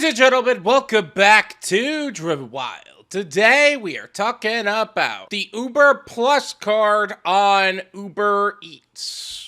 and gentlemen, welcome back to Driven Wyld. Today we are talking about the Uber Plus card on UberEats.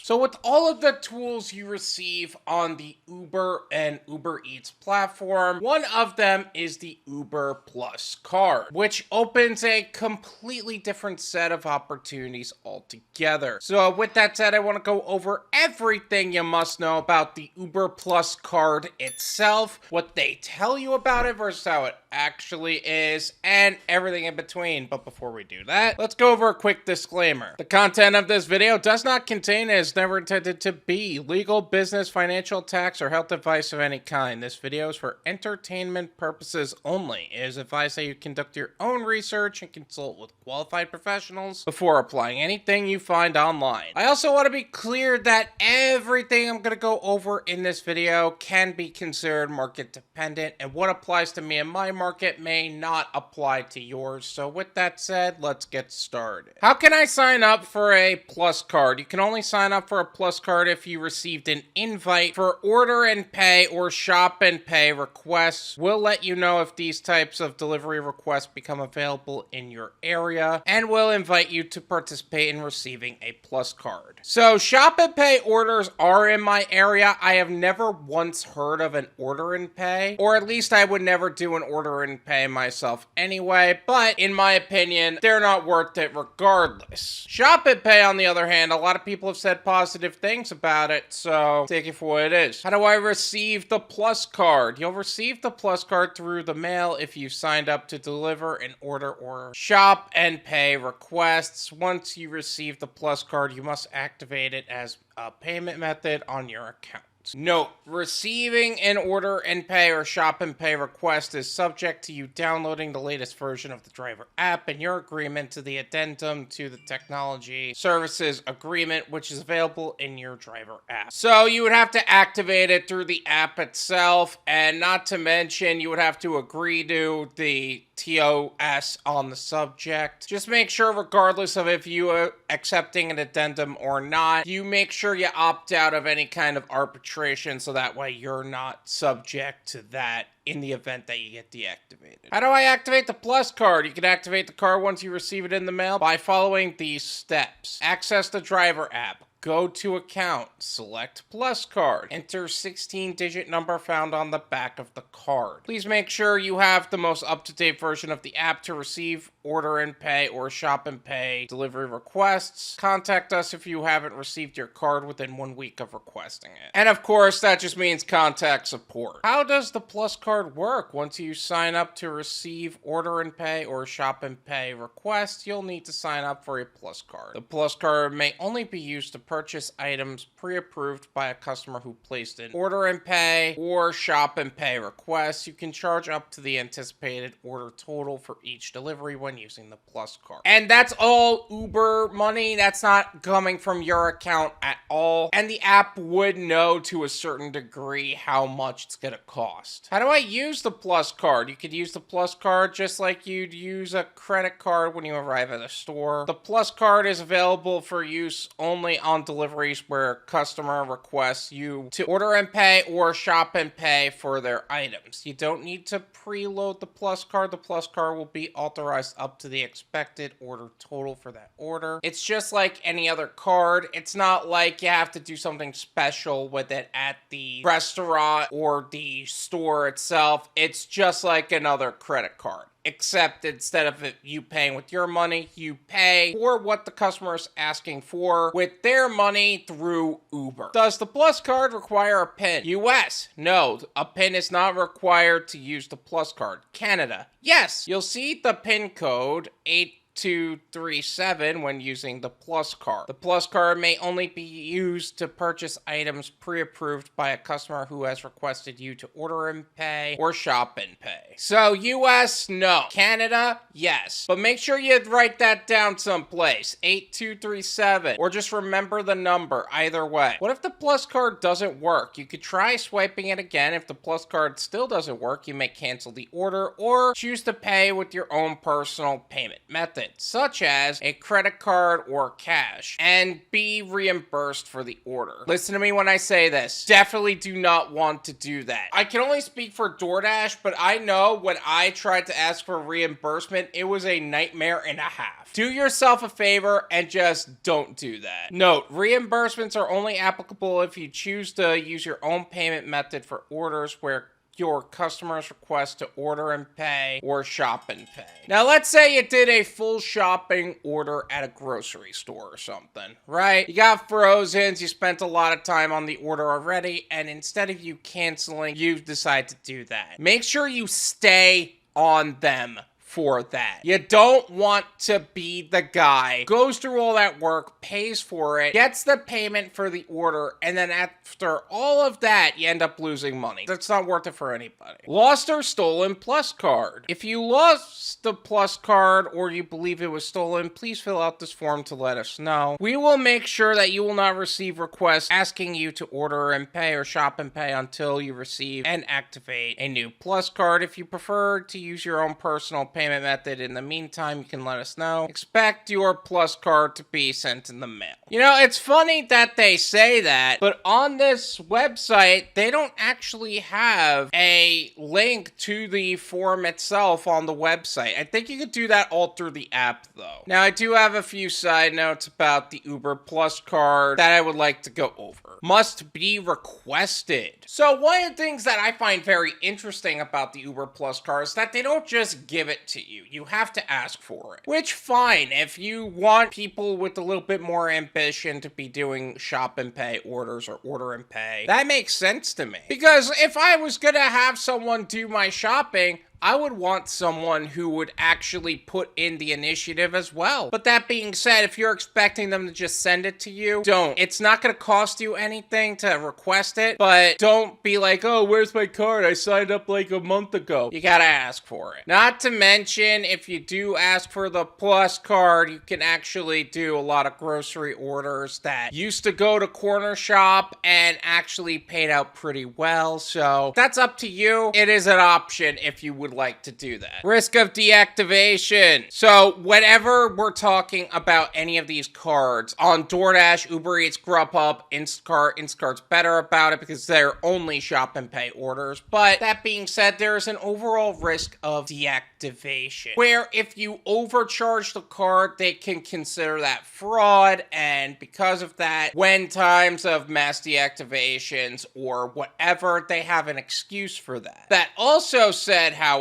So with all of the tools you receive on the Uber and UberEats platform, one of them is the Uber Plus card, which opens a completely different set of opportunities altogether. So with that said, I want to go over everything you must know about the Uber Plus card itself, what they tell you about it versus how it actually is, and everything in between. But before we do that, let's go over a quick disclaimer. The content of this video does not contain and is never intended to be legal, business, financial, tax, or health advice of any kind. This video is for entertainment purposes only. It is advised that you conduct your own research and consult with qualified professionals before applying anything you find online. I also want to be clear that everything I'm going to go over in this video can be considered market dependent, and what applies to me in my market may not apply to yours. So with that said, let's get started. How can I sign up for a Plus card? You can only sign up for a Plus card if you received an invite for order and pay or shop and pay requests. We'll let you know if these types of delivery requests become available in your area, and we'll invite you to participate in receiving a Plus card. So shop and pay orders are in my area. I have never once heard of an order and pay, or at least I would never do an order and pay myself anyway, but in my opinion, they're not worth it regardless. Shop and pay, on the other hand, a lot of people have said positive things about it, so take it for what it is. How do I receive the Plus card? You'll receive the Plus card through the mail if you signed up to deliver an order or shop and pay requests. Once you receive the Plus card, you must activate it as a payment method on your account. Note, receiving an order and pay or shop and pay request is subject to you downloading the latest version of the driver app and your agreement to the addendum to the technology services agreement, which is available in your driver app. So you would have to activate it through the app itself, and not to mention you would have to agree to the TOS on the subject. Just make sure, regardless of if you are accepting an addendum or not, you make sure you opt out of any kind of arbitration, so that way you're not subject to that in the event that you get deactivated. How do I activate the Plus card? You can activate the card once you receive it in the mail by following these steps. Access the driver app. Go to account, select Plus card, enter 16-digit number found on the back of the card. Please make sure you have the most up-to-date version of the app to receive order and pay or shop and pay delivery requests. Contact us if you haven't received your card within 1 week of requesting it. And of course, that just means contact support. How does the Plus card work? Once you sign up to receive order and pay or shop and pay requests, you'll need to sign up for a Plus card. The Plus card may only be used to purchase items pre-approved by a customer who placed an order and pay or shop and pay request. You can charge up to the anticipated order total for each delivery when using the Plus card. And that's all Uber money. That's not coming from your account at all. And the app would know to a certain degree how much it's gonna cost. How do I use the Plus card? You could use the Plus card just like you'd use a credit card when you arrive at a store. The Plus card is available for use only on deliveries where a customer requests you to order and pay or shop and pay for their items. You don't need to preload the Plus card. The Plus card will be authorized up to the expected order total for that order. It's just like any other card. It's not like you have to do something special with it at the restaurant or the store itself. It's just like another credit card. Except instead of you paying with your money, you pay for what the customer is asking for with their money through Uber. Does the Plus card require a PIN? US, no, a PIN is not required to use the Plus card. Canada, yes, you'll see the PIN code 8237 when using the Plus card. The Plus card may only be used to purchase items pre-approved by a customer who has requested you to order and pay or shop and pay. So US, no. Canada, yes. But make sure you write that down someplace. 8237. Or just remember the number, either way. What if the Plus card doesn't work? You could try swiping it again. If the Plus card still doesn't work, you may cancel the order or choose to pay with your own personal payment method. method, such as a credit card or cash, and be reimbursed for the order. Listen to me when I say this. Definitely do not want to do that. I can only speak for Doordash, but I know when I tried to ask for reimbursement, it was a nightmare and a half. Do yourself a favor and just don't do that. Note, reimbursements are only applicable if you choose to use your own payment method for orders where your customers request to order and pay or shop and pay. Now, let's say you did a full shopping order at a grocery store or something, right? You got frozens, you spent a lot of time on the order already, and instead of you canceling, you decide to do that. Make sure you stay on them for that. You don't want to be the guy goes through all that work, pays for it, gets the payment for the order, and then after all of that, you end up losing money. That's not worth it for anybody. Lost or stolen Plus card. If you lost the Plus card or you believe it was stolen, please fill out this form to let us know. We will make sure that you will not receive requests asking you to order and pay or shop and pay until you receive and activate a new Plus card. If you prefer to use your own personal payment method in the meantime, you can let us know. Expect your Plus card to be sent in the mail. You know, it's funny that they say that, but on this website, they don't actually have a link to the form itself on the website. I think you could do that all through the app, though. Now, I do have a few side notes about the Uber Plus card that I would like to go over. Must be requested. So one of the things that I find very interesting about the Uber Plus card is that they don't just give it to you. You have to ask for it. Which, fine, if you want people with a little bit more ambition to be doing shop and pay orders or order and pay, that makes sense to me. Because if I was gonna have someone do my shopping, I would want someone who would actually put in the initiative as well. But that being said, if you're expecting them to just send it to you, don't. It's not going to cost you anything to request it, but don't be like, oh, where's my card? I signed up like a month ago. You got to ask for it. Not to mention, if you do ask for the Plus card, you can actually do a lot of grocery orders that used to go to Corner Shop and actually paid out pretty well. So that's up to you. It is an option if you would like to do that. Risk of deactivation. So whenever we're talking about any of these cards on DoorDash, UberEats, Grubhub, Instacart's better about it because they're only shop and pay orders. But that being said, there is an overall risk of deactivation where if you overcharge the card, they can consider that fraud, and because of that, when times of mass deactivations or whatever, they have an excuse for that. That also said, however,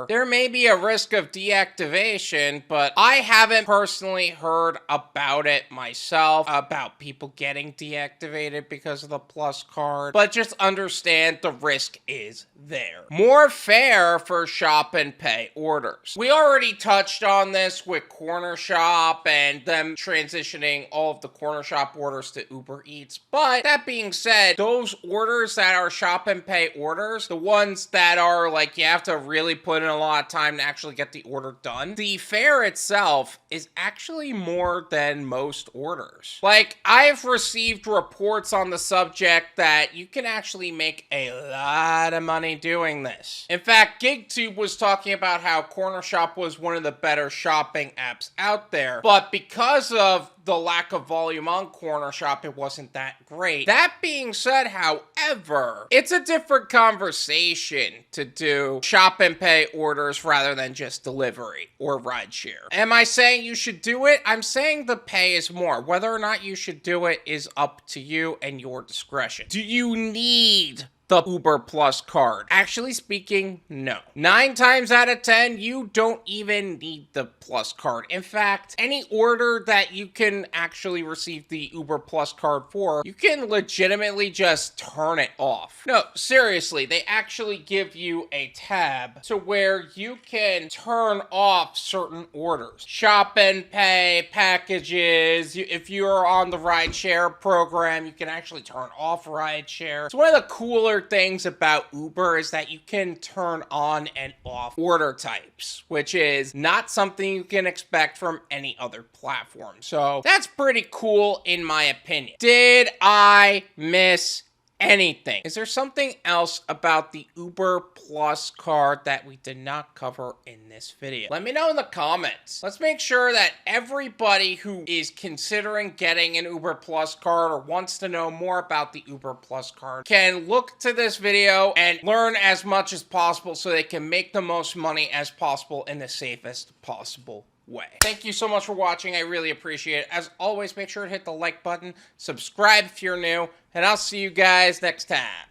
there may be a risk of deactivation, but I haven't personally heard about it myself, about people getting deactivated because of the Plus card, but just understand the risk is there. More fair for shop and pay orders. We already touched on this with Corner Shop and them transitioning all of the Corner Shop orders to Uber Eats, but that being said, those orders that are shop and pay orders, the ones that are like you have to really put in a lot of time to actually get the order done, the fare itself is actually more than most orders. Like, I've received reports on the subject that you can actually make a lot of money doing this. In fact, GigTube was talking about how Corner Shop was one of the better shopping apps out there, but because of the lack of volume on Corner Shop, it wasn't that great. That being said, however, it's a different conversation to do shop and pay orders rather than just delivery or rideshare. Am I saying you should do it? I'm saying the pay is more. Whether or not you should do it is up to you and your discretion. Do you need the Uber Plus card? Actually speaking, no. 9 times out of 10, you don't even need the Plus card. In fact, any order that you can actually receive the Uber Plus card for, you can legitimately just turn it off. No, seriously, they actually give you a tab to where you can turn off certain orders. Shop and pay, packages. If you're on the rideshare program, you can actually turn off rideshare. It's one of the cooler things about Uber is that you can turn on and off order types, which is not something you can expect from any other platform. So that's pretty cool in my opinion. Did I miss anything. Is there something else about the Uber Plus card that we did not cover in this video? Let me know in the comments. Let's make sure that everybody who is considering getting an Uber Plus card or wants to know more about the Uber Plus card can look to this video and learn as much as possible so they can make the most money as possible in the safest possible way. Thank you so much for watching. I really appreciate it. As always, make sure to hit the like button, subscribe if you're new, and I'll see you guys next time.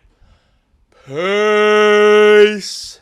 Peace.